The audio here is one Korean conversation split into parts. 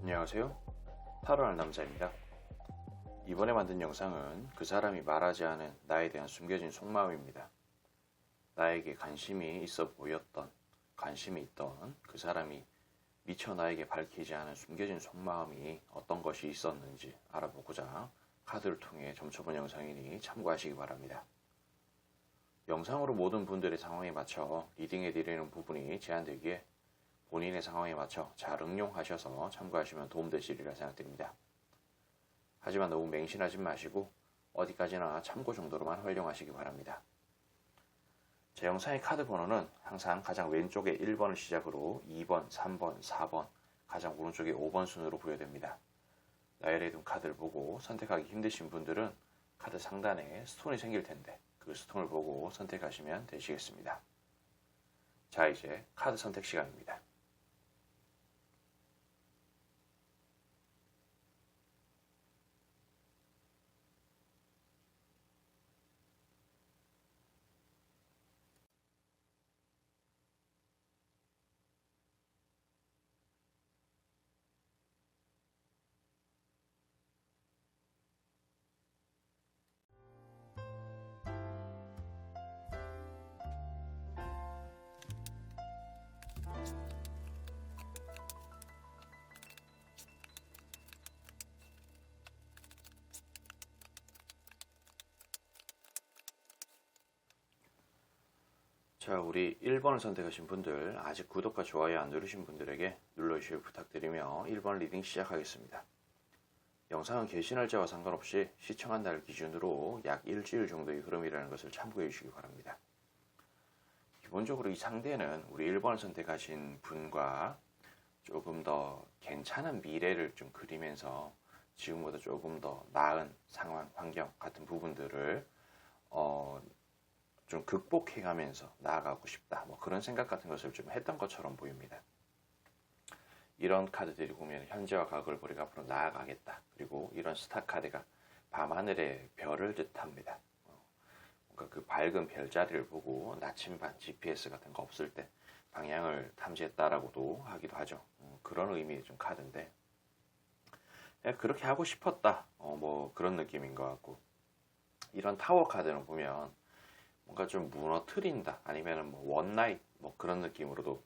안녕하세요. 타로하는 남자입니다. 이번에 만든 영상은 그 사람이 말하지 않은 나에 대한 숨겨진 속마음입니다. 나에게 관심이 있어 보였던, 관심이 있던 그 사람이 미처 나에게 밝히지 않은 숨겨진 속마음이 어떤 것이 있었는지 알아보고자 카드를 통해 점쳐본 영상이니 참고하시기 바랍니다. 영상으로 모든 분들의 상황에 맞춰 리딩해드리는 부분이 제한되기에 본인의 상황에 맞춰 잘 응용하셔서 참고하시면 도움되시리라 생각됩니다. 하지만 너무 맹신하지 마시고 어디까지나 참고 정도로만 활용하시기 바랍니다. 제 영상의 카드 번호는 항상 가장 왼쪽에 1번을 시작으로 2번, 3번, 4번, 가장 오른쪽에 5번 순으로 부여됩니다. 나열해 둔 카드를 보고 선택하기 힘드신 분들은 카드 상단에 스톤이 생길 텐데 그 스톤을 보고 선택하시면 되시겠습니다. 자, 이제 카드 선택 시간입니다. 자, 우리 1번을 선택하신 분들, 아직 구독과 좋아요 안 누르신 분들에게 눌러주시길 부탁드리며 1번 리딩 시작하겠습니다. 영상은 게시 날짜와 상관없이 시청한 날 기준으로 약 일주일 정도의 흐름이라는 것을 참고해 주시기 바랍니다. 기본적으로 이 상대는 우리 1번을 선택하신 분과 조금 더 괜찮은 미래를 좀 그리면서 지금보다 조금 더 나은 상황, 환경 같은 부분들을 좀 극복해가면서 나아가고 싶다. 뭐 그런 생각 같은 것을 좀 했던 것처럼 보입니다. 이런 카드들이 보면 현재와 과거를 버리고 앞으로 나아가겠다. 그리고 이런 스타 카드가 밤하늘의 별을 뜻합니다. 뭔가 그 밝은 별자리를 보고 나침반, GPS 같은 거 없을 때 방향을 탐지했다라고도 하기도 하죠. 그런 의미의 좀 카드인데 그렇게 하고 싶었다. 뭐 그런 느낌인 것 같고, 이런 타워 카드는 보면 뭔가 좀 무너뜨린다, 아니면 뭐 원나잇 뭐 그런 느낌으로도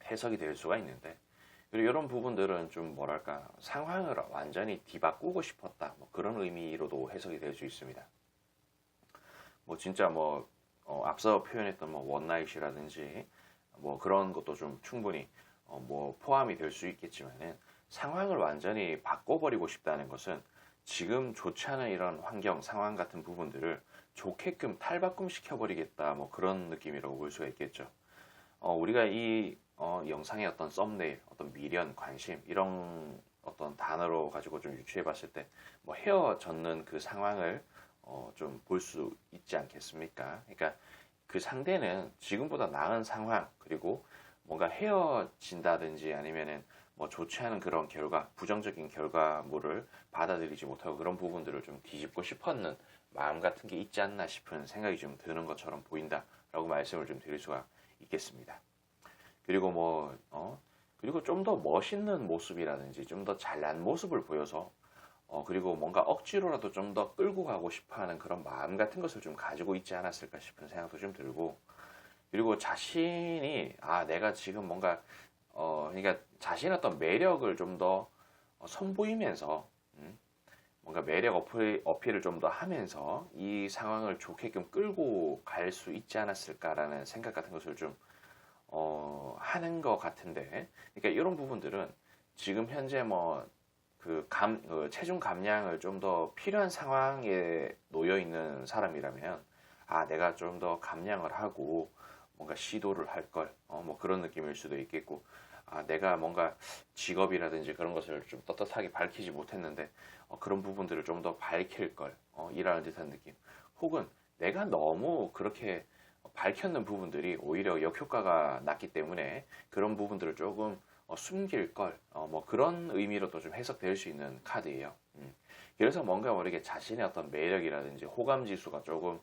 해석이 될 수가 있는데, 그리고 이런 부분들은 좀 뭐랄까 상황을 완전히 뒤바꾸고 싶었다, 뭐 그런 의미로도 해석이 될 수 있습니다. 뭐 진짜 뭐 앞서 표현했던 뭐 원나잇이라든지 뭐 그런 것도 좀 충분히 뭐 포함이 될 수 있겠지만은, 상황을 완전히 바꿔버리고 싶다는 것은 지금 좋지 않은 이런 환경, 상황 같은 부분들을 좋게끔 탈바꿈 시켜버리겠다, 뭐 그런 느낌이라고 볼 수가 있겠죠. 우리가 이 영상의 어떤 썸네일, 어떤 미련, 관심 이런 어떤 단어로 가지고 좀 유추해 봤을 때 뭐 헤어졌는 그 상황을 좀 볼 수 있지 않겠습니까? 그러니까 그 상대는 지금보다 나은 상황, 그리고 뭔가 헤어진다든지 아니면은 뭐 좋지 않은 그런 결과, 부정적인 결과물을 받아들이지 못하고 그런 부분들을 좀 뒤집고 싶었는 마음 같은 게 있지 않나 싶은 생각이 좀 드는 것처럼 보인다라고 말씀을 좀 드릴 수가 있겠습니다. 그리고 그리고 좀 더 멋있는 모습이라든지 좀 더 잘난 모습을 보여서 그리고 뭔가 억지로라도 좀 더 끌고 가고 싶어하는 그런 마음 같은 것을 좀 가지고 있지 않았을까 싶은 생각도 좀 들고, 그리고 자신이 내가 지금 뭔가 그러니까 자신의 어떤 매력을 좀 더 선보이면서 뭔가 매력 어필을 좀 더 하면서 이 상황을 좋게끔 끌고 갈 수 있지 않았을까라는 생각 같은 것을 좀 하는 것 같은데, 그러니까 이런 부분들은 지금 현재 뭐 그 체중 감량을 좀 더 필요한 상황에 놓여 있는 사람이라면, 내가 좀 더 감량을 하고 뭔가 시도를 할 걸, 뭐 그런 느낌일 수도 있겠고, 내가 뭔가 직업이라든지 그런 것을 좀 떳떳하게 밝히지 못했는데 그런 부분들을 좀 더 밝힐 걸, 이라는 듯한 느낌. 혹은 내가 너무 그렇게 밝혔는 부분들이 오히려 역효과가 났기 때문에 그런 부분들을 조금 숨길 걸, 뭐 그런 의미로도 좀 해석될 수 있는 카드예요. 그래서 뭔가 모르게 자신의 어떤 매력이라든지 호감 지수가 조금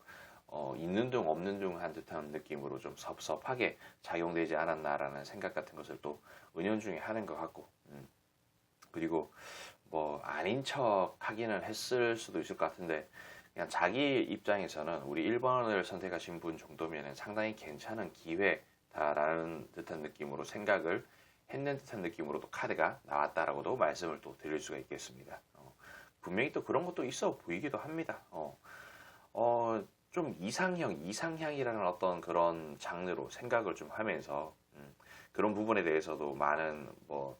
있는 둥 없는 둥 한 듯한 느낌으로 좀 섭섭하게 작용되지 않았나라는 생각 같은 것을 또 은연중에 하는 것 같고, 그리고 뭐 아닌 척 하기는 했을 수도 있을 것 같은데 그냥 자기 입장에서는 우리 1번을 선택하신 분 정도면은 상당히 괜찮은 기회다라는 듯한 느낌으로 생각을 했는 듯한 느낌으로도 카드가 나왔다라고도 말씀을 또 드릴 수가 있겠습니다. 분명히 또 그런 것도 있어 보이기도 합니다. 좀 이상향이라는 어떤 그런 장르로 생각을 좀 하면서 그런 부분에 대해서도 많은 뭐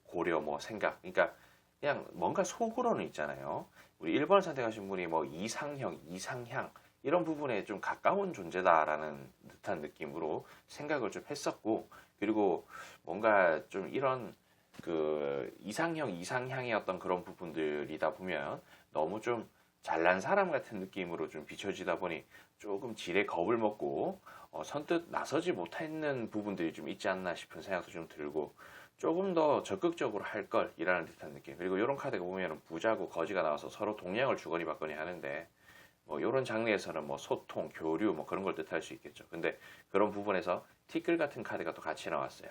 고려 뭐 생각, 그러니까 그냥 뭔가 속으로는 있잖아요. 우리 1번을 선택하신 분이 뭐 이상향 이런 부분에 좀 가까운 존재다라는 듯한 느낌으로 생각을 좀 했었고, 그리고 뭔가 좀 이런 그 이상향의 어떤 그런 부분들이다 보면 너무 좀 잘난 사람 같은 느낌으로 좀 비춰지다 보니 조금 지레 겁을 먹고 선뜻 나서지 못했는 부분들이 좀 있지 않나 싶은 생각도 좀 들고, 조금 더 적극적으로 할 걸이라는 듯한 느낌. 그리고 이런 카드가 보면 부자고 거지가 나와서 서로 동량을 주거니 받거니 하는데, 뭐 이런 장르에서는 뭐 소통, 교류 뭐 그런 걸 뜻할 수 있겠죠. 근데 그런 부분에서 티끌 같은 카드가 또 같이 나왔어요.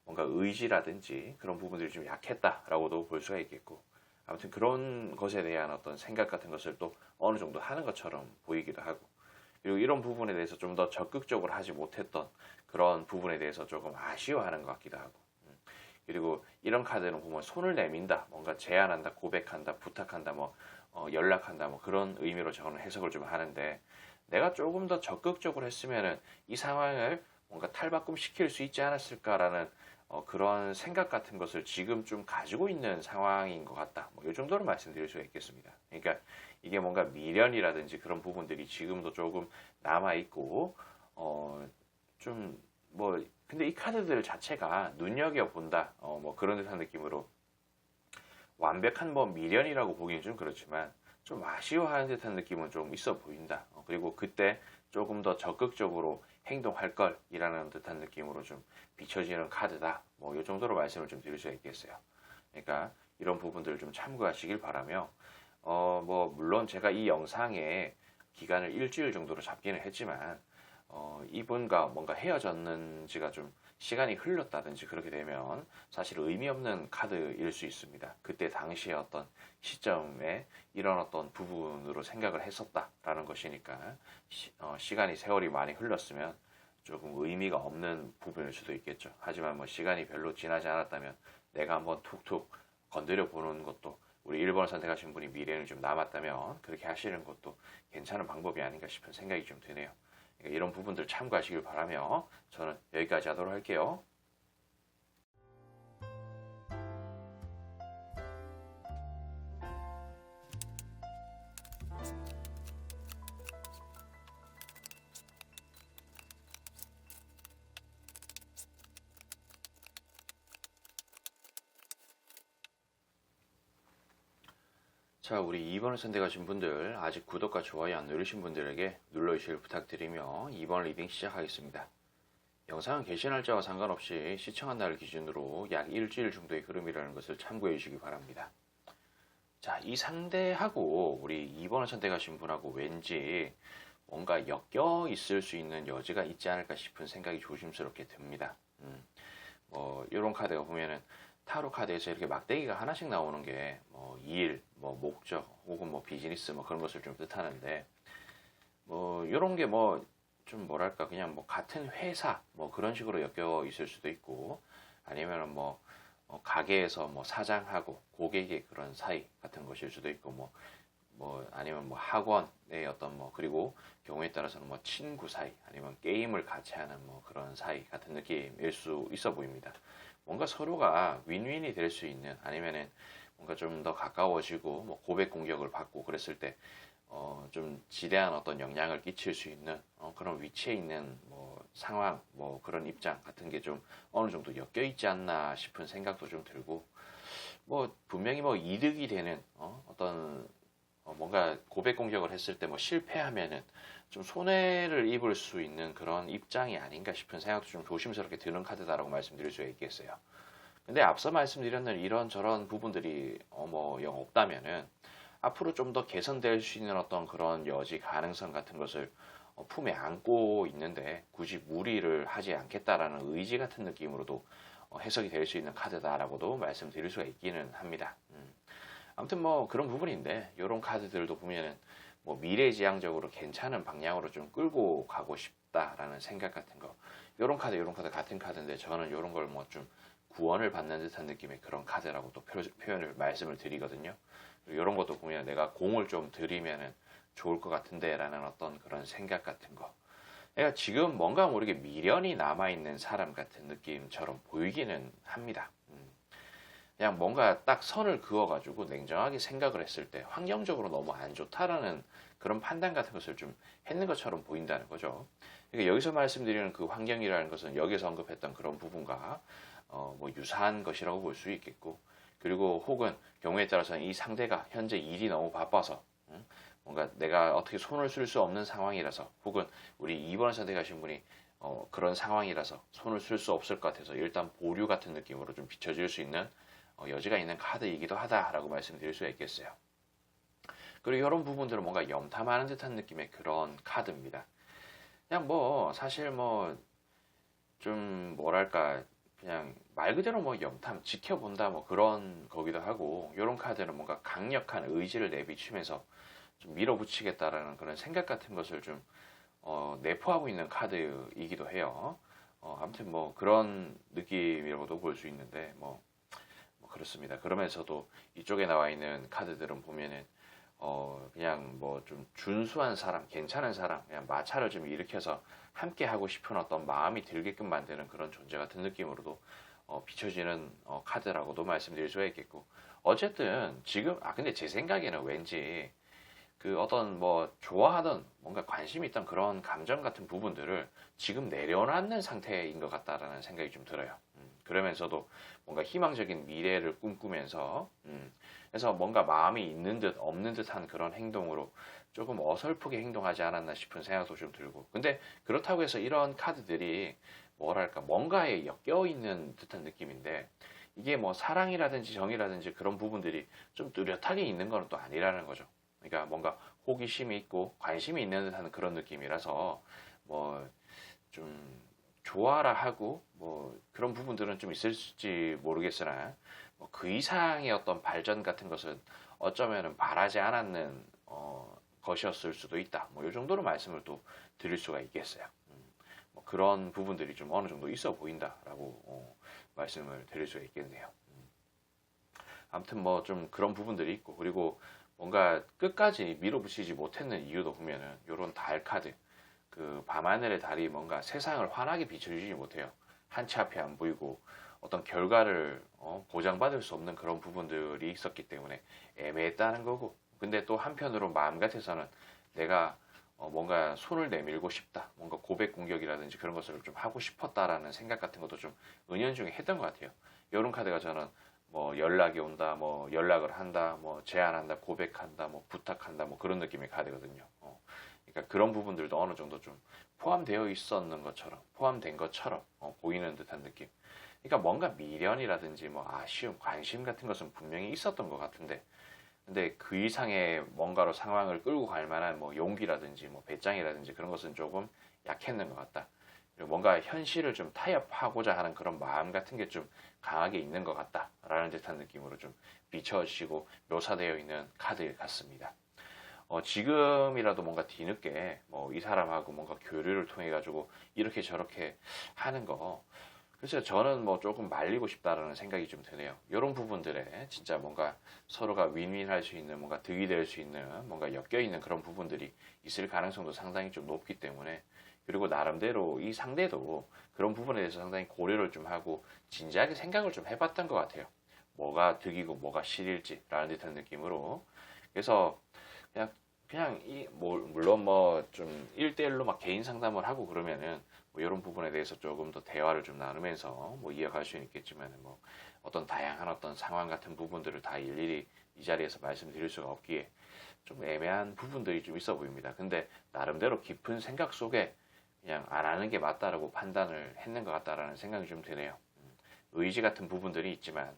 뭔가 의지라든지 그런 부분들이 좀 약했다라고도 볼 수가 있겠고, 아무튼 그런 것에 대한 어떤 생각 같은 것을 또 어느 정도 하는 것처럼 보이기도 하고, 그리고 이런 부분에 대해서 좀 더 적극적으로 하지 못했던 그런 부분에 대해서 조금 아쉬워하는 것 같기도 하고, 그리고 이런 카드는 보면 손을 내민다, 뭔가 제안한다, 고백한다, 부탁한다, 뭐 연락한다, 뭐 그런 의미로 저는 해석을 좀 하는데, 내가 조금 더 적극적으로 했으면은 이 상황을 뭔가 탈바꿈 시킬 수 있지 않았을까라는 그런 생각 같은 것을 지금 좀 가지고 있는 상황인 것 같다. 뭐 이 정도로 말씀드릴 수가 있겠습니다. 그러니까 이게 뭔가 미련이라든지 그런 부분들이 지금도 조금 남아 있고, 좀 뭐 근데 이 카드들 자체가 눈여겨 본다, 뭐 그런 듯한 느낌으로 완벽한 뭐 미련이라고 보기는 좀 그렇지만 좀 아쉬워하는 듯한 느낌은 좀 있어 보인다. 그리고 그때 조금 더 적극적으로 행동할 걸이라는 듯한 느낌으로 좀 비춰지는 카드다. 뭐 이 정도로 말씀을 좀 드릴 수가 있겠어요. 그러니까 이런 부분들을 좀 참고하시길 바라며, 뭐 물론 제가 이 영상에 기간을 일주일 정도로 잡기는 했지만, 이분과 뭔가 헤어졌는지가 좀 시간이 흘렀다든지 그렇게 되면 사실 의미 없는 카드일 수 있습니다. 그때 당시의 어떤 시점에 이런 어떤 부분으로 생각을 했었다라는 것이니까 시간이 세월이 많이 흘렀으면 조금 의미가 없는 부분일 수도 있겠죠. 하지만 뭐 시간이 별로 지나지 않았다면 내가 한번 툭툭 건드려 보는 것도, 우리 1번을 선택하신 분이 미래는 좀 남았다면 그렇게 하시는 것도 괜찮은 방법이 아닌가 싶은 생각이 좀 드네요. 그러니까 이런 부분들 참고하시길 바라며 저는 여기까지 하도록 할게요. 자, 우리 2번을 선택하신 분들, 아직 구독과 좋아요 안 누르신 분들에게 눌러주시길 부탁드리며 2번 리딩 시작하겠습니다. 영상은 게시 날짜와 상관없이 시청한 날을 기준으로 약 일주일 정도의 흐름이라는 것을 참고해 주시기 바랍니다. 자, 이 상대하고 우리 2번을 선택하신 분하고 왠지 뭔가 엮여 있을 수 있는 여지가 있지 않을까 싶은 생각이 조심스럽게 듭니다. 뭐 이런 카드가 보면은 타로 카드에서 이렇게 막대기가 하나씩 나오는 게 뭐 일, 뭐 목적 혹은 뭐 비즈니스 뭐 그런 것을 좀 뜻하는데, 뭐 이런 게 뭐 좀 뭐랄까 그냥 뭐 같은 회사 뭐 그런 식으로 엮여 있을 수도 있고, 아니면은 뭐 가게에서 뭐 사장하고 고객의 그런 사이 같은 것일 수도 있고, 뭐 아니면 뭐 학원의 어떤 뭐, 그리고 경우에 따라서는 뭐 친구 사이 아니면 게임을 같이 하는 뭐 그런 사이 같은 느낌일 수 있어 보입니다. 뭔가 서로가 윈윈이 될 수 있는, 아니면은 뭔가 좀 더 가까워지고 뭐 고백 공격을 받고 그랬을 때 좀 지대한 어떤 영향을 끼칠 수 있는 그런 위치에 있는 뭐 상황, 뭐 그런 입장 같은 게 좀 어느 정도 엮여 있지 않나 싶은 생각도 좀 들고, 뭐 분명히 뭐 이득이 되는 어떤 뭔가 고백 공격을 했을 때 뭐 실패하면은 좀 손해를 입을 수 있는 그런 입장이 아닌가 싶은 생각도 좀 조심스럽게 드는 카드다라고 말씀드릴 수가 있겠어요. 근데 앞서 말씀드렸는 이런저런 부분들이 뭐 영 없다면은 앞으로 좀 더 개선될 수 있는 어떤 그런 여지 가능성 같은 것을 품에 안고 있는데, 굳이 무리를 하지 않겠다라는 의지 같은 느낌으로도 해석이 될 수 있는 카드다라고도 말씀드릴 수가 있기는 합니다. 아무튼 뭐 그런 부분인데 이런 카드들도 보면은 뭐 미래지향적으로 괜찮은 방향으로 좀 끌고 가고 싶다라는 생각 같은 거. 이런 카드 같은 카드인데 저는 이런 걸 뭐 좀 구원을 받는 듯한 느낌의 그런 카드라고 또 표현을 말씀을 드리거든요. 이런 것도 보면 내가 공을 좀 들이면은 좋을 것 같은데라는 어떤 그런 생각 같은 거. 내가 지금 뭔가 모르게 미련이 남아있는 사람 같은 느낌처럼 보이기는 합니다. 그냥 뭔가 딱 선을 그어가지고 냉정하게 생각을 했을 때 환경적으로 너무 안 좋다라는 그런 판단 같은 것을 좀 했는 것처럼 보인다는 거죠. 그러니까 여기서 말씀드리는 그 환경이라는 것은 여기서 언급했던 그런 부분과 뭐 유사한 것이라고 볼 수 있겠고, 그리고 혹은 경우에 따라서는 이 상대가 현재 일이 너무 바빠서 뭔가 내가 어떻게 손을 쓸 수 없는 상황이라서, 혹은 우리 2번 선택하신 분이 그런 상황이라서 손을 쓸 수 없을 것 같아서 일단 보류 같은 느낌으로 좀 비춰질 수 있는 여지가 있는 카드이기도 하다라고 말씀드릴 수가 있겠어요. 그리고 이런 부분들은 뭔가 염탐하는 듯한 느낌의 그런 카드입니다. 그냥 뭐 사실 뭐 좀 뭐랄까 그냥 말 그대로 뭐 염탐 지켜본다 뭐 그런 거기도 하고, 이런 카드는 뭔가 강력한 의지를 내비치면서 좀 밀어붙이겠다라는 그런 생각 같은 것을 좀 내포하고 있는 카드이기도 해요. 아무튼 뭐 그런 느낌이라고도 볼 수 있는데 뭐 그렇습니다. 그러면서도 이쪽에 나와 있는 카드들은 보면은 그냥 뭐 좀 준수한 사람, 괜찮은 사람, 그냥 마찰을 좀 일으켜서 함께 하고 싶은 어떤 마음이 들게끔 만드는 그런 존재 같은 느낌으로도 비춰지는 카드라고도 말씀드릴 수가 있겠고, 어쨌든 지금 근데 제 생각에는 왠지 그 어떤 뭐 좋아하던 뭔가 관심이 있던 그런 감정 같은 부분들을 지금 내려놨는 상태인 것 같다라는 생각이 좀 들어요. 그러면서도 뭔가 희망적인 미래를 꿈꾸면서 그래서 뭔가 마음이 있는 듯 없는 듯한 그런 행동으로 조금 어설프게 행동하지 않았나 싶은 생각도 좀 들고, 근데 그렇다고 해서 이런 카드들이 뭐랄까 뭔가에 엮여 있는 듯한 느낌인데, 이게 뭐 사랑이라든지 정이라든지 그런 부분들이 좀 뚜렷하게 있는 건 또 아니라는 거죠. 그러니까 뭔가 호기심이 있고 관심이 있는 듯한 그런 느낌이라서 뭐 좀 좋아라 하고 뭐 그런 부분들은 좀 있을지 모르겠으나 뭐그 이상의 어떤 발전 같은 것은 어쩌면은 바라지 않았는 것이었을 수도 있다. 뭐 이 정도로 말씀을 또 드릴 수가 있겠어요. 뭐 그런 부분들이 좀 어느 정도 있어 보인다라고 말씀을 드릴 수가 있겠네요. 아무튼 뭐 좀 그런 부분들이 있고, 그리고 뭔가 끝까지 밀어붙이지 못했는 이유도 보면은 요런 달 카드, 그 밤하늘의 달이 뭔가 세상을 환하게 비춰주지 못해요. 한치 앞이 안 보이고 어떤 결과를 보장받을 수 없는 그런 부분들이 있었기 때문에 애매했다는 거고, 근데 또 한편으로 마음 같아서는 내가 뭔가 손을 내밀고 싶다, 뭔가 고백 공격이라든지 그런 것을 좀 하고 싶었다라는 생각 같은 것도 좀 은연중에 했던 것 같아요. 이런 카드가 저는 뭐 연락이 온다, 뭐 연락을 한다, 뭐 제안한다, 고백한다, 뭐 부탁한다, 뭐 그런 느낌의 카드거든요. 그러니까 그런 부분들도 어느 정도 좀 포함되어 있었는 것처럼, 포함된 것처럼 보이는 듯한 느낌. 그러니까 뭔가 미련이라든지 뭐 아쉬움, 관심 같은 것은 분명히 있었던 것 같은데, 근데 그 이상의 뭔가로 상황을 끌고 갈 만한 뭐 용기라든지 뭐 배짱이라든지 그런 것은 조금 약했는 것 같다. 그리고 뭔가 현실을 좀 타협하고자 하는 그런 마음 같은 게 좀 강하게 있는 것 같다라는 듯한 느낌으로 좀 비춰지고 묘사되어 있는 카드 같습니다. 지금이라도 뭔가 뒤늦게 뭐 이 사람하고 뭔가 교류를 통해 가지고 이렇게 저렇게 하는 거, 글쎄요, 저는 뭐 조금 말리고 싶다라는 생각이 좀 드네요. 이런 부분들에 진짜 뭔가 서로가 윈윈할 수 있는, 뭔가 득이 될 수 있는, 뭔가 엮여 있는 그런 부분들이 있을 가능성도 상당히 좀 높기 때문에, 그리고 나름대로 이 상대도 그런 부분에 대해서 상당히 고려를 좀 하고 진지하게 생각을 좀 해봤던 것 같아요. 뭐가 득이고 뭐가 실일지라는 듯한 느낌으로. 그래서 그냥 물론 뭐 좀 1대1로 막 개인 상담을 하고 그러면은 뭐 이런 부분에 대해서 조금 더 대화를 좀 나누면서 뭐 이어갈 수는 있겠지만, 뭐 어떤 다양한 어떤 상황 같은 부분들을 다 일일이 이 자리에서 말씀드릴 수가 없기에 좀 애매한 부분들이 좀 있어 보입니다. 근데 나름대로 깊은 생각 속에 그냥 안 하는 게 맞다라고 판단을 했는 것 같다라는 생각이 좀 드네요. 의지 같은 부분들이 있지만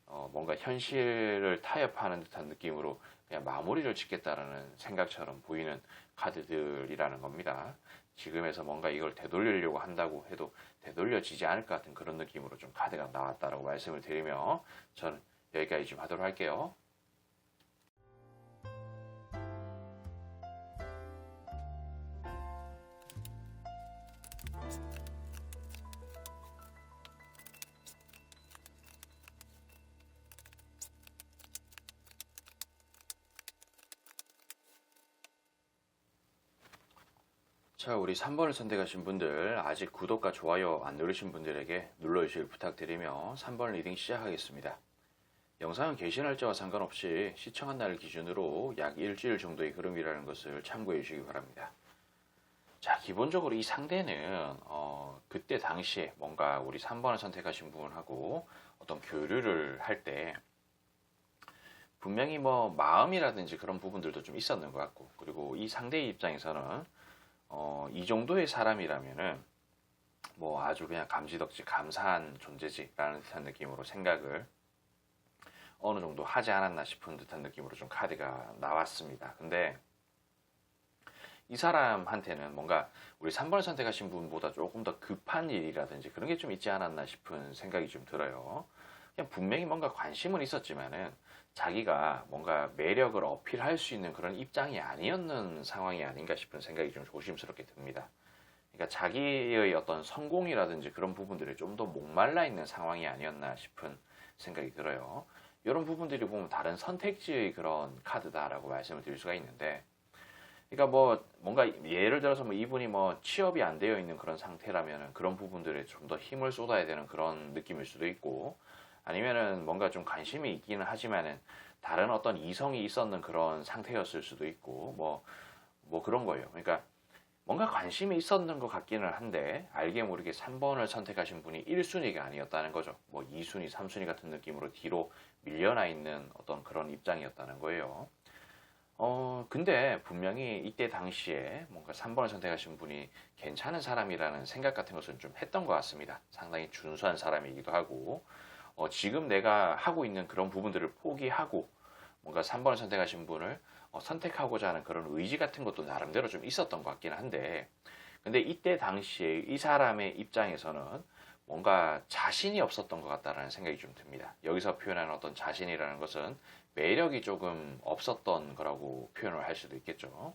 뭔가 현실을 타협하는 듯한 느낌으로 그냥 마무리를 짓겠다라는 생각처럼 보이는 카드들이라는 겁니다. 지금에서 뭔가 이걸 되돌리려고 한다고 해도 되돌려지지 않을 것 같은 그런 느낌으로 좀 카드가 나왔다라고 말씀을 드리며 저는 여기까지 좀 하도록 할게요. 자, 우리 3번을 선택하신 분들, 아직 구독과 좋아요 안 누르신 분들에게 눌러주실 부탁드리며 3번 리딩 시작하겠습니다. 영상은 게시 날짜와 상관없이 시청한 날 기준으로 약 일주일 정도의 흐름이라는 것을 참고해 주시기 바랍니다. 자, 기본적으로 이 상대는 그때 당시에 뭔가 우리 3번을 선택하신 분하고 어떤 교류를 할 때 분명히 뭐 마음이라든지 그런 부분들도 좀 있었는 것 같고, 그리고 이 상대의 입장에서는 이 정도의 사람이라면은 뭐 아주 그냥 감지덕지 감사한 존재지라는 듯한 느낌으로 생각을 어느 정도 하지 않았나 싶은 듯한 느낌으로 좀 카드가 나왔습니다. 근데 이 사람한테는 뭔가 우리 3번을 선택하신 분보다 조금 더 급한 일이라든지 그런 게 좀 있지 않았나 싶은 생각이 좀 들어요. 그냥 분명히 뭔가 관심은 있었지만은 자기가 뭔가 매력을 어필할 수 있는 그런 입장이 아니었는 상황이 아닌가 싶은 생각이 좀 조심스럽게 듭니다. 그러니까 자기의 어떤 성공이라든지 그런 부분들이 좀 더 목말라 있는 상황이 아니었나 싶은 생각이 들어요. 이런 부분들이 보면 다른 선택지의 그런 카드다라고 말씀을 드릴 수가 있는데, 그러니까 뭐 뭔가 예를 들어서 뭐 이분이 뭐 취업이 안 되어 있는 그런 상태라면 그런 부분들에 좀 더 힘을 쏟아야 되는 그런 느낌일 수도 있고, 아니면은 뭔가 좀 관심이 있기는 하지만은 다른 어떤 이성이 있었는 그런 상태였을 수도 있고, 뭐 그런 거예요. 그러니까 뭔가 관심이 있었는 것 같기는 한데 알게 모르게 3번을 선택하신 분이 1순위가 아니었다는 거죠. 뭐 2순위, 3순위 같은 느낌으로 뒤로 밀려나 있는 어떤 그런 입장이었다는 거예요. 근데 분명히 이때 당시에 뭔가 3번을 선택하신 분이 괜찮은 사람이라는 생각 같은 것은 좀 했던 것 같습니다. 상당히 준수한 사람이기도 하고, 지금 내가 하고 있는 그런 부분들을 포기하고 뭔가 3번을 선택하신 분을 선택하고자 하는 그런 의지 같은 것도 나름대로 좀 있었던 것 같기는 한데, 근데 이때 당시에 이 사람의 입장에서는 뭔가 자신이 없었던 것 같다라는 생각이 좀 듭니다. 여기서 표현하는 어떤 자신이라는 것은 매력이 조금 없었던 거라고 표현을 할 수도 있겠죠.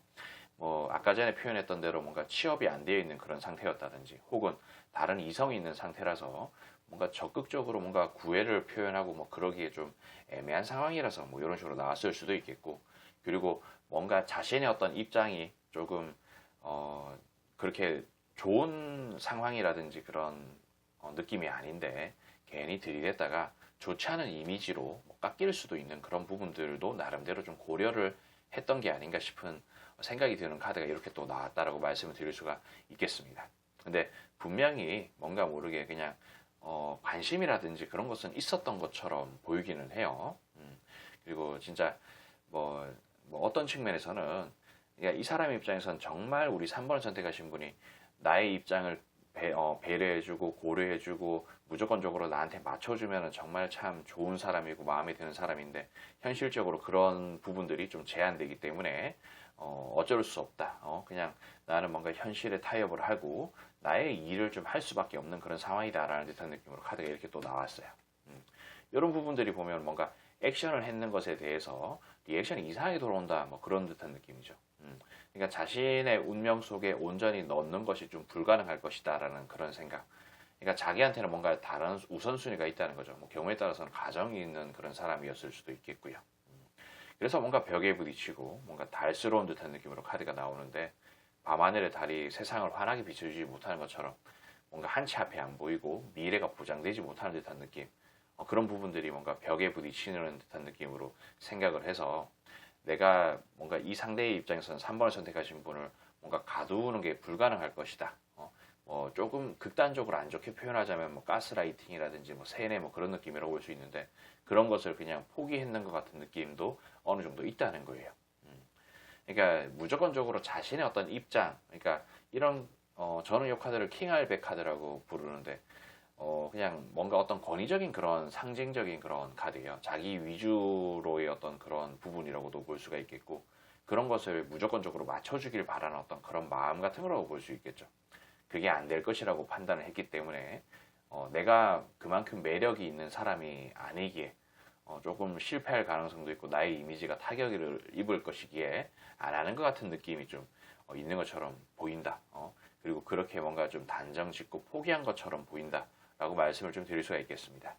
뭐 아까 전에 표현했던 대로 뭔가 취업이 안 되어 있는 그런 상태였다든지 혹은 다른 이성이 있는 상태라서 뭔가 적극적으로 뭔가 구애를 표현하고 뭐 그러기에 좀 애매한 상황이라서 뭐 이런 식으로 나왔을 수도 있겠고, 그리고 뭔가 자신의 어떤 입장이 조금 그렇게 좋은 상황이라든지 그런 느낌이 아닌데 괜히 들이댔다가 좋지 않은 이미지로 뭐 깎일 수도 있는 그런 부분들도 나름대로 좀 고려를 했던 게 아닌가 싶은 생각이 드는 카드가 이렇게 또 나왔다라고 말씀을 드릴 수가 있겠습니다. 근데 분명히 뭔가 모르게 그냥 관심이라든지 그런 것은 있었던 것처럼 보이기는 해요. 그리고 진짜 뭐 어떤 측면에서는 그러니까 이 사람 입장에서는 정말 우리 3번을 선택하신 분이 나의 입장을 배려해주고 고려해주고 무조건적으로 나한테 맞춰주면 정말 참 좋은 사람이고 마음에 드는 사람인데, 현실적으로 그런 부분들이 좀 제한되기 때문에 어쩔 수 없다. 그냥 나는 뭔가 현실에 타협을 하고 나의 일을 좀 할 수밖에 없는 그런 상황이다라는 듯한 느낌으로 카드가 이렇게 또 나왔어요. 이런 부분들이 보면 뭔가 액션을 했는 것에 대해서 리액션이 이상하게 돌아온다, 뭐 그런 듯한 느낌이죠. 그러니까 자신의 운명 속에 온전히 넣는 것이 좀 불가능할 것이다라는 그런 생각. 그러니까 자기한테는 뭔가 다른 우선순위가 있다는 거죠. 뭐 경우에 따라서는 가정이 있는 그런 사람이었을 수도 있겠고요. 그래서 뭔가 벽에 부딪히고 뭔가 달스러운 듯한 느낌으로 카드가 나오는데, 밤하늘의 달이 세상을 환하게 비춰주지 못하는 것처럼 뭔가 한치 앞에 안 보이고 미래가 보장되지 못하는 듯한 느낌. 그런 부분들이 뭔가 벽에 부딪히는 듯한 느낌으로 생각을 해서 내가 뭔가 이 상대의 입장에서는 3번을 선택하신 분을 뭔가 가두는 게 불가능할 것이다. 조금 극단적으로 안 좋게 표현하자면 뭐 가스라이팅이라든지 뭐 세뇌 뭐 그런 느낌이라고 볼 수 있는데, 그런 것을 그냥 포기했는 것 같은 느낌도 어느 정도 있다는 거예요. 그러니까 무조건적으로 자신의 어떤 입장, 그러니까 이런 저는 이 카드를 킹알백 카드라고 부르는데 그냥 뭔가 어떤 권위적인 그런 상징적인 그런 카드예요. 자기 위주로의 어떤 그런 부분이라고도 볼 수가 있겠고, 그런 것을 무조건적으로 맞춰주길 바라는 어떤 그런 마음 같은 거라고 볼 수 있겠죠. 그게 안 될 것이라고 판단을 했기 때문에 내가 그만큼 매력이 있는 사람이 아니기에 조금 실패할 가능성도 있고 나의 이미지가 타격을 입을 것이기에 안 하는 것 같은 느낌이 좀 있는 것처럼 보인다. 그리고 그렇게 뭔가 좀 단정 짓고 포기한 것처럼 보인다라고 말씀을 좀 드릴 수가 있겠습니다.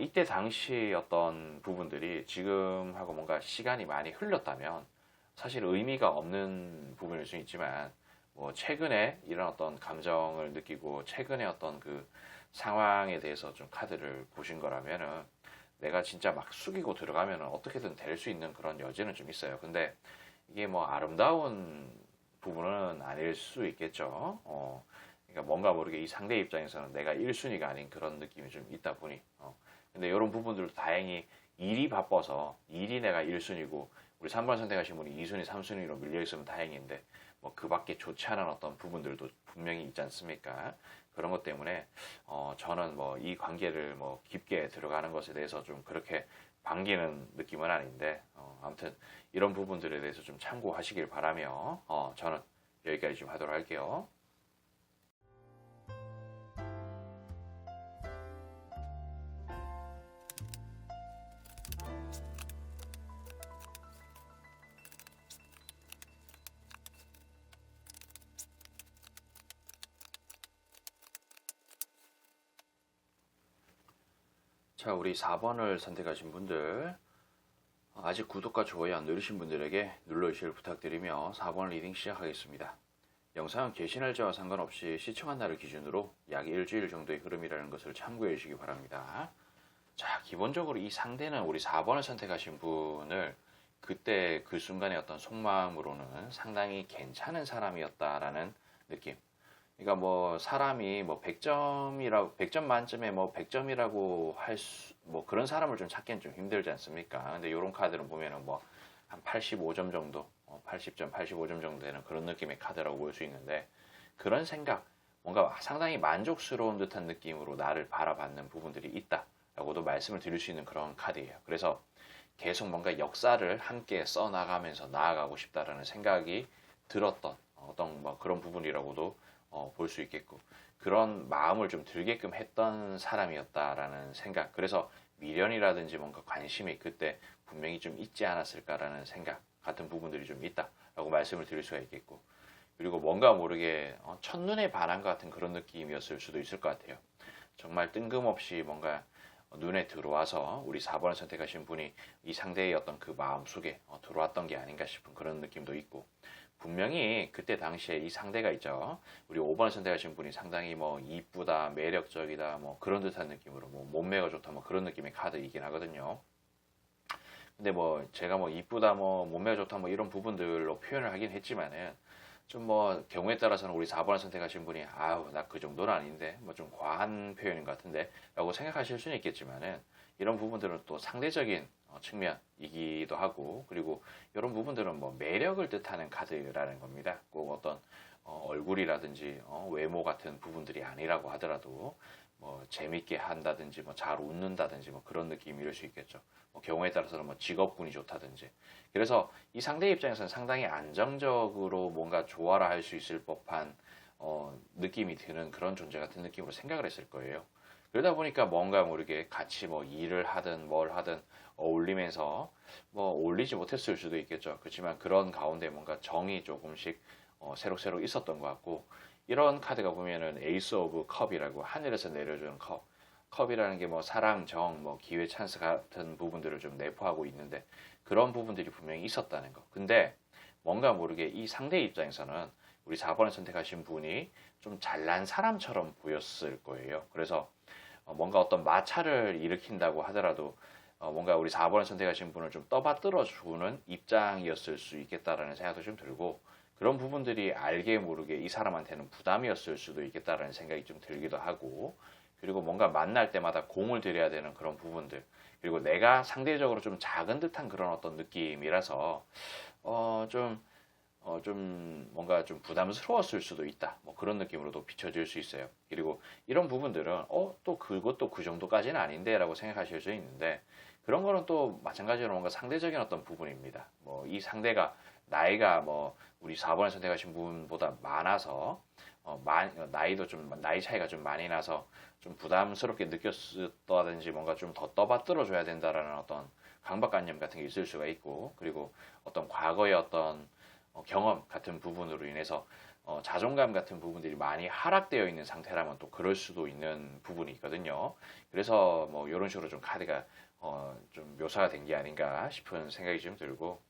이때 당시 어떤 부분들이 지금하고 뭔가 시간이 많이 흘렀다면 사실 의미가 없는 부분일 수 있지만 뭐 최근에 이런 어떤 감정을 느끼고 최근에 어떤 그 상황에 대해서 좀 카드를 보신 거라면은 내가 진짜 막 숙이고 들어가면은 어떻게든 될 수 있는 그런 여지는 좀 있어요. 근데 이게 뭐 아름다운 부분은 아닐 수 있겠죠. 그러니까 뭔가 모르게 이 상대 입장에서는 내가 1순위가 아닌 그런 느낌이 좀 있다 보니 근데 이런 부분들도 다행히 일이 바빠서 일이 내가 1순위고 우리 3번 선택하신 분이 2순위, 3순위로 밀려있으면 다행인데 뭐 그 밖에 좋지 않은 어떤 부분들도 분명히 있지 않습니까? 그런 것 때문에 저는 뭐 이 관계를 뭐 깊게 들어가는 것에 대해서 좀 그렇게 반기는 느낌은 아닌데 아무튼 이런 부분들에 대해서 좀 참고하시길 바라며 저는 여기까지 좀 하도록 할게요. 자, 우리 4번을 선택하신 분들 아직 구독과 좋아요 안 누르신 분들에게 눌러주시길 부탁드리며 4번 리딩 시작하겠습니다. 영상은 게시날짜와 상관없이 시청한 날을 기준으로 약 일주일 정도의 흐름이라는 것을 참고해 주시기 바랍니다. 자, 기본적으로 이 상대는 우리 4번을 선택하신 분을 그때 그 순간의 어떤 속마음으로는 상당히 괜찮은 사람이었다라는 느낌. 그러니까 뭐 사람이 뭐 100점 만점에 뭐 100점이라고 뭐 그런 사람을 좀 찾기는 좀 힘들지 않습니까? 근데 이런 카드는 보면은 뭐 한 85점 정도, 80점, 85점 정도 되는 그런 느낌의 카드라고 볼 수 있는데 그런 생각, 뭔가 상당히 만족스러운 듯한 느낌으로 나를 바라봤는 부분들이 있다라고도 말씀을 드릴 수 있는 그런 카드예요. 그래서 계속 뭔가 역사를 함께 써나가면서 나아가고 싶다라는 생각이 들었던 어떤 뭐 그런 부분이라고도 볼 수 있겠고 그런 마음을 좀 들게끔 했던 사람이었다라는 생각. 그래서 미련이라든지 뭔가 관심이 그때 분명히 좀 있지 않았을까라는 생각 같은 부분들이 좀 있다라고 말씀을 드릴 수가 있겠고 그리고 뭔가 모르게 첫눈에 반한 것 같은 그런 느낌이었을 수도 있을 것 같아요. 정말 뜬금없이 뭔가 눈에 들어와서 우리 4번을 선택하신 분이 이 상대의 어떤 그 마음 속에 들어왔던 게 아닌가 싶은 그런 느낌도 있고 분명히 그때 당시에 이 상대가 있죠. 우리 5번을 선택하신 분이 상당히 뭐 이쁘다, 매력적이다, 뭐 그런 듯한 느낌으로 뭐 몸매가 좋다, 뭐 그런 느낌의 카드이긴 하거든요. 근데 뭐 제가 뭐 이쁘다, 뭐 몸매가 좋다, 뭐 이런 부분들로 표현을 하긴 했지만은 좀 뭐 경우에 따라서는 우리 4번을 선택하신 분이 아우 나 그 정도는 아닌데 뭐 좀 과한 표현인 것 같은데 라고 생각하실 수는 있겠지만은 이런 부분들은 또 상대적인 측면이기도 하고 그리고 이런 부분들은 뭐 매력을 뜻하는 카드라는 겁니다. 꼭 어떤 얼굴이라든지 외모 같은 부분들이 아니라고 하더라도 뭐 재밌게 한다든지 뭐 잘 웃는다든지 뭐 그런 느낌일 수 있겠죠. 뭐 경우에 따라서는 뭐 직업군이 좋다든지. 그래서 이 상대 입장에서는 상당히 안정적으로 뭔가 조화를 할 수 있을 법한 느낌이 드는 그런 존재 같은 느낌으로 생각을 했을 거예요. 그러다 보니까 뭔가 모르게 같이 뭐 일을 하든 뭘 하든 어울리면서 뭐 어울리지 못했을 수도 있겠죠. 그렇지만 그런 가운데 뭔가 정이 조금씩 새록새록 있었던 것 같고 이런 카드가 보면은 에이스 오브 컵이라고 하늘에서 내려주는 컵. 컵이라는 게 뭐 사랑, 정, 뭐 기회, 찬스 같은 부분들을 좀 내포하고 있는데 그런 부분들이 분명히 있었다는 거. 근데 뭔가 모르게 이 상대 입장에서는 우리 4번을 선택하신 분이 좀 잘난 사람처럼 보였을 거예요. 그래서 뭔가 어떤 마찰을 일으킨다고 하더라도 뭔가 우리 4번을 선택하신 분을 좀 떠받들어 주는 입장이었을 수 있겠다라는 생각도 좀 들고 그런 부분들이 알게 모르게 이 사람한테는 부담이었을 수도 있겠다라는 생각이 좀 들기도 하고 그리고 뭔가 만날 때마다 공을 들여야 되는 그런 부분들 그리고 내가 상대적으로 좀 작은 듯한 그런 어떤 느낌이라서 좀 뭔가 좀 부담스러웠을 수도 있다. 뭐 그런 느낌으로도 비춰질 수 있어요. 그리고 이런 부분들은 또 그것도 그 정도까지는 아닌데라고 생각하실 수 있는데 그런 거는 또 마찬가지로 뭔가 상대적인 어떤 부분입니다. 뭐 이 상대가 나이가 뭐 우리 4번을 선택하신 분보다 많아서 나이도 좀 나이 차이가 좀 많이 나서 좀 부담스럽게 느꼈다든지 뭔가 좀 더 떠받들어 줘야 된다라는 어떤 강박관념 같은 게 있을 수가 있고, 그리고 어떤 과거의 어떤 경험 같은 부분으로 인해서 자존감 같은 부분들이 많이 하락되어 있는 상태라면 또 그럴 수도 있는 부분이 있거든요. 그래서 뭐 이런 식으로 좀 카드가 좀 묘사가 된 게 아닌가 싶은 생각이 좀 들고,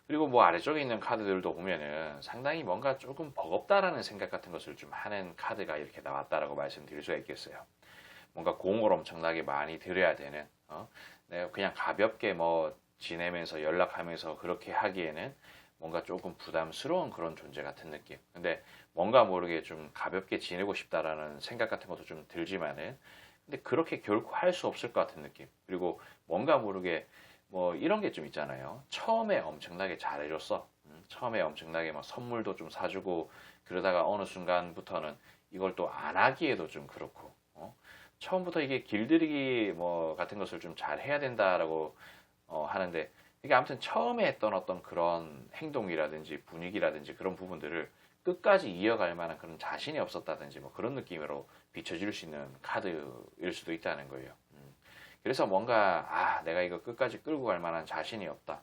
그리고 뭐 아래쪽에 있는 카드들도 보면은 상당히 뭔가 조금 버겁다라는 생각 같은 것을 좀 하는 카드가 이렇게 나왔다라고 말씀드릴 수가 있겠어요. 뭔가 공을 엄청나게 많이 들여야 되는, 내가 그냥 가볍게 뭐 지내면서 연락하면서 그렇게 하기에는 뭔가 조금 부담스러운 그런 존재 같은 느낌. 근데 뭔가 모르게 좀 가볍게 지내고 싶다라는 생각 같은 것도 좀 들지만은, 근데 그렇게 결코 할 수 없을 것 같은 느낌. 그리고 뭔가 모르게 뭐 이런 게 좀 있잖아요. 처음에 엄청나게 잘해줬어. 처음에 엄청나게 막 선물도 좀 사주고, 그러다가 어느 순간부터는 이걸 또 안 하기에도 좀 그렇고, 처음부터 이게 길들이기 뭐 같은 것을 좀 잘 해야 된다라고 하는데, 이게 아무튼 처음에 했던 어떤 그런 행동이라든지 분위기라든지 그런 부분들을 끝까지 이어갈 만한 그런 자신이 없었다든지 뭐 그런 느낌으로 비춰질 수 있는 카드일 수도 있다는 거예요. 그래서 뭔가 내가 이거 끝까지 끌고 갈 만한 자신이 없다.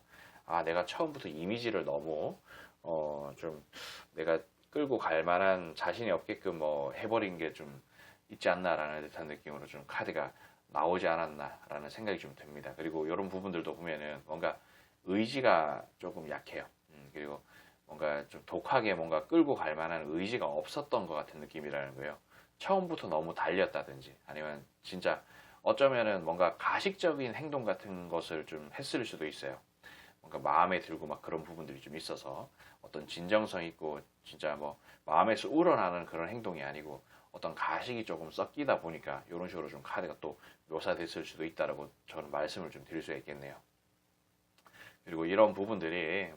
내가 처음부터 이미지를 너무 좀 내가 끌고 갈 만한 자신이 없게끔 뭐 해버린 게 좀 있지 않나라는 듯한 느낌으로 좀 카드가 나오지 않았나라는 생각이 좀 듭니다. 그리고 이런 부분들도 보면은 뭔가 의지가 조금 약해요. 그리고 뭔가 좀 독하게 뭔가 끌고 갈 만한 의지가 없었던 것 같은 느낌이라는 거예요. 처음부터 너무 달렸다든지 아니면 진짜 어쩌면은 뭔가 가식적인 행동 같은 것을 좀 했을 수도 있어요. 뭔가 마음에 들고 막 그런 부분들이 좀 있어서 어떤 진정성 있고 진짜 뭐 마음에서 우러나는 그런 행동이 아니고 어떤 가식이 조금 섞이다 보니까 이런 식으로 좀 카드가 또 묘사됐을 수도 있다라고 저는 말씀을 좀 드릴 수가 있겠네요. 그리고 이런 부분들이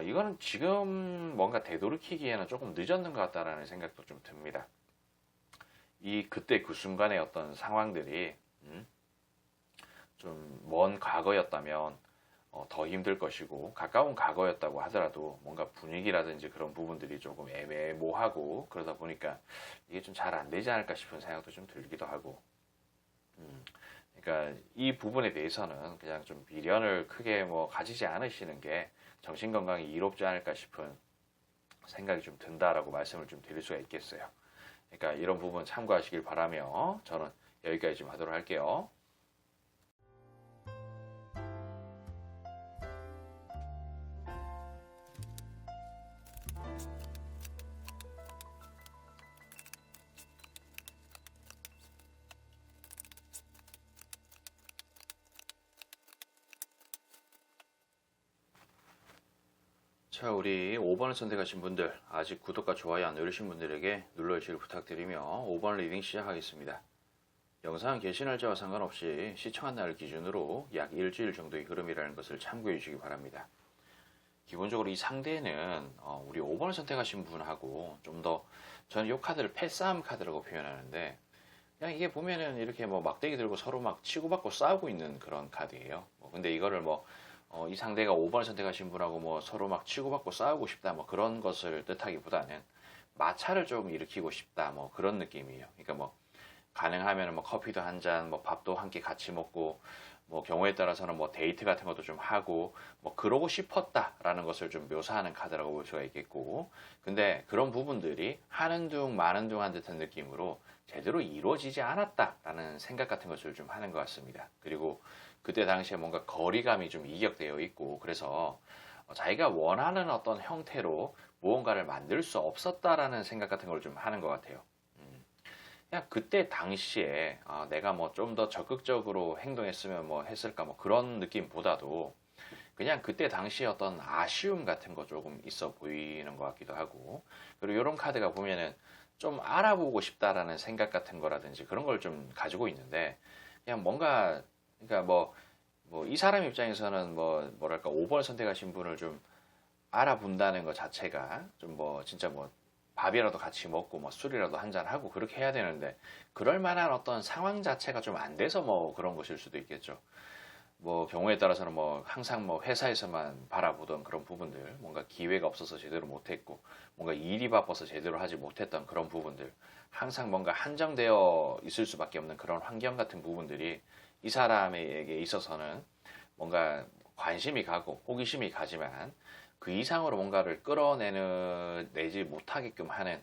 이거는 지금 뭔가 되돌이키기에는 조금 늦었는 것 같다라는 생각도 좀 듭니다. 그때 그 순간의 어떤 상황들이 좀 먼 과거였다면 더 힘들 것이고, 가까운 과거였다고 하더라도 뭔가 분위기라든지 그런 부분들이 조금 애매모호하고 그러다 보니까 이게 좀 잘 안 되지 않을까 싶은 생각도 좀 들기도 하고, 그러니까 이 부분에 대해서는 그냥 좀 미련을 크게 뭐 가지지 않으시는 게 정신 건강이 이롭지 않을까 싶은 생각이 좀 든다라고 말씀을 좀 드릴 수가 있겠어요. 그러니까 이런 부분 참고하시길 바라며 저는 여기까지 좀 하도록 할게요. 자, 우리 5번을 선택하신 분들, 아직 구독과 좋아요 안 누르신 분들에게 눌러주시길 부탁드리며 5번 리딩 시작하겠습니다. 영상 게시 날짜와 상관없이 시청한 날 기준으로 약 일주일 정도의 흐름이라는 것을 참고해 주시기 바랍니다. 기본적으로 이 상대는 우리 5번을 선택하신 분하고 좀 더, 저는 이 카드를 패싸움 카드라고 표현하는데, 그냥 이게 보면은 이렇게 뭐 막대기 들고 서로 막 치고받고 싸우고 있는 그런 카드예요. 근데 이거를 이 상대가 5번을 선택하신 분하고 뭐 서로 막 치고받고 싸우고 싶다 뭐 그런 것을 뜻하기보다는 마찰을 조금 일으키고 싶다 뭐 그런 느낌이에요. 그러니까 뭐 가능하면 뭐 커피도 한 잔, 뭐 밥도 함께 같이 먹고, 뭐 경우에 따라서는 뭐 데이트 같은 것도 좀 하고 뭐 그러고 싶었다라는 것을 좀 묘사하는 카드라고 볼 수가 있겠고, 근데 그런 부분들이 하는 둥 마는 둥 한 듯한 느낌으로 제대로 이루어지지 않았다라는 생각 같은 것을 좀 하는 것 같습니다. 그리고 그때 당시에 뭔가 거리감이 좀 이격되어 있고, 그래서 자기가 원하는 어떤 형태로 무언가를 만들 수 없었다라는 생각 같은 걸 좀 하는 것 같아요. 그냥 그때 당시에 내가 뭐 좀 더 적극적으로 행동했으면 뭐 했을까 뭐 그런 느낌보다도 그냥 그때 당시에 어떤 아쉬움 같은 거 조금 있어 보이는 것 같기도 하고, 그리고 이런 카드가 보면은 좀 알아보고 싶다라는 생각 같은 거라든지 그런 걸 좀 가지고 있는데, 그냥 뭔가 그러니까 이 사람 입장에서는 뭐랄까 5번 선택하신 분을 좀 알아본다는 것 자체가 좀 진짜 밥이라도 같이 먹고 뭐 술이라도 한잔 하고 그렇게 해야 되는데 그럴 만한 어떤 상황 자체가 좀 안 돼서 뭐 그런 것일 수도 있겠죠. 뭐 경우에 따라서는 뭐 항상 뭐 회사에서만 바라보던 그런 부분들, 뭔가 기회가 없어서 제대로 못했고, 뭔가 일이 바빠서 제대로 하지 못했던 그런 부분들, 항상 뭔가 한정되어 있을 수밖에 없는 그런 환경 같은 부분들이 이 사람에게 있어서는 뭔가 관심이 가고 호기심이 가지만 그 이상으로 뭔가를 끌어내지 못하게끔 하는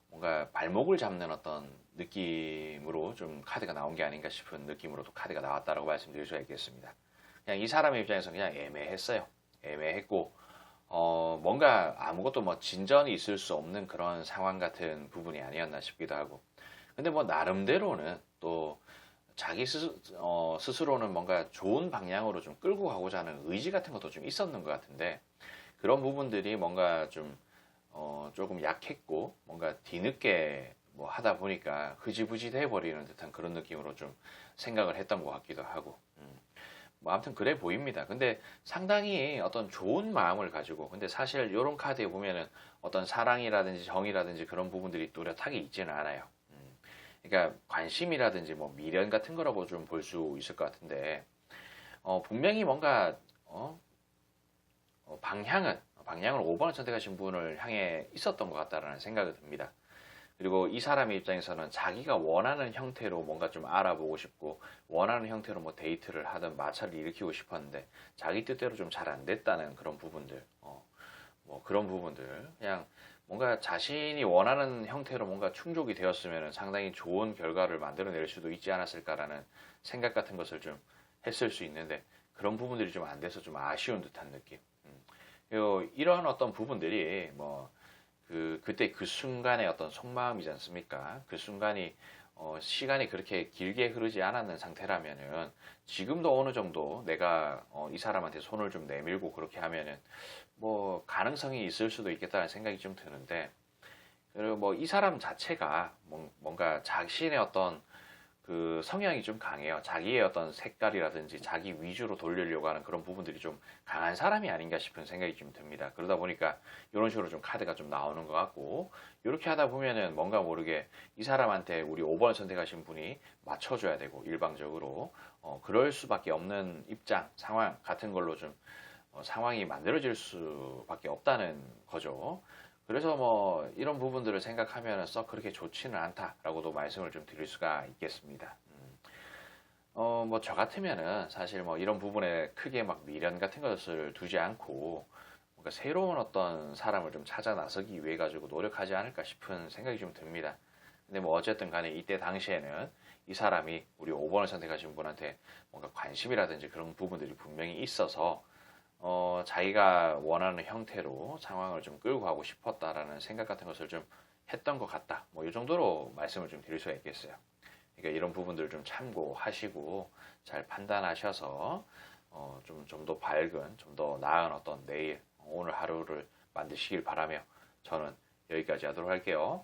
뭔가 발목을 잡는 어떤 느낌으로 좀 카드가 나온 게 아닌가 싶은 느낌으로도 카드가 나왔다라고 말씀드릴 수가 있겠습니다. 그냥 이 사람의 입장에서 그냥 애매했어요. 애매했고, 뭔가 아무것도 뭐 진전이 있을 수 없는 그런 상황 같은 부분이 아니었나 싶기도 하고. 근데 뭐 나름대로는 또 자기 스스로는 뭔가 좋은 방향으로 좀 끌고 가고자 하는 의지 같은 것도 좀 있었는 것 같은데, 그런 부분들이 뭔가 좀, 조금 약했고, 뭔가 뒤늦게 뭐 하다 보니까 흐지부지 돼버리는 듯한 그런 느낌으로 좀 생각을 했던 것 같기도 하고. 뭐 아무튼 그래 보입니다. 근데 상당히 어떤 좋은 마음을 가지고, 근데 사실 이런 카드에 보면은 어떤 사랑이라든지 정이라든지 그런 부분들이 뚜렷하게 있지는 않아요. 그러니까 관심이라든지 뭐 미련 같은 거라고 좀 볼 수 있을 것 같은데, 분명히 뭔가 방향을 5번을 선택하신 분을 향해 있었던 것 같다라는 생각이 듭니다. 그리고 이 사람의 입장에서는 자기가 원하는 형태로 뭔가 좀 알아보고 싶고 원하는 형태로 뭐 데이트를 하든 마찰을 일으키고 싶었는데 자기 뜻대로 좀 잘 안 됐다는 그런 부분들, 뭐 그런 부분들 그냥 뭔가 자신이 원하는 형태로 뭔가 충족이 되었으면 상당히 좋은 결과를 만들어낼 수도 있지 않았을까라는 생각 같은 것을 좀 했을 수 있는데 그런 부분들이 좀 안 돼서 좀 아쉬운 듯한 느낌. 이런 어떤 부분들이 뭐 그때 그 순간의 어떤 속마음이지 않습니까? 그 순간이 시간이 그렇게 길게 흐르지 않았는 상태라면은 지금도 어느 정도 내가 이 사람한테 손을 좀 내밀고 그렇게 하면은 뭐 가능성이 있을 수도 있겠다는 생각이 좀 드는데 그리고 뭐 이 사람 자체가 뭔가 자신의 어떤 그 성향이 좀 강해요. 자기의 어떤 색깔이라든지 자기 위주로 돌리려고 하는 그런 부분들이 좀 강한 사람이 아닌가 싶은 생각이 좀 듭니다. 그러다 보니까 이런 식으로 좀 카드가 좀 나오는 것 같고 이렇게 하다 보면은 뭔가 모르게 이 사람한테 우리 5번 선택하신 분이 맞춰줘야 되고 일방적으로 그럴 수밖에 없는 입장, 상황 같은 걸로 좀 상황이 만들어질 수밖에 없다는 거죠. 그래서 뭐 이런 부분들을 생각하면 썩 그렇게 좋지는 않다라고도 말씀을 좀 드릴 수가 있겠습니다. 뭐 저 같으면은 사실 뭐 이런 부분에 크게 막 미련 같은 것을 두지 않고 뭔가 새로운 어떤 사람을 좀 찾아 나서기 위해 가지고 노력하지 않을까 싶은 생각이 좀 듭니다. 근데 뭐 어쨌든 간에 이때 당시에는 이 사람이 우리 5번을 선택하신 분한테 뭔가 관심이라든지 그런 부분들이 분명히 있어서 자기가 원하는 형태로 상황을 좀 끌고 가고 싶었다라는 생각 같은 것을 좀 했던 것 같다. 뭐 이 정도로 말씀을 좀 드릴 수가 있겠어요. 그러니까 이런 부분들을 좀 참고하시고 잘 판단하셔서 좀 더 밝은, 좀 더 나은 어떤 내일, 오늘 하루를 만드시길 바라며 저는 여기까지 하도록 할게요.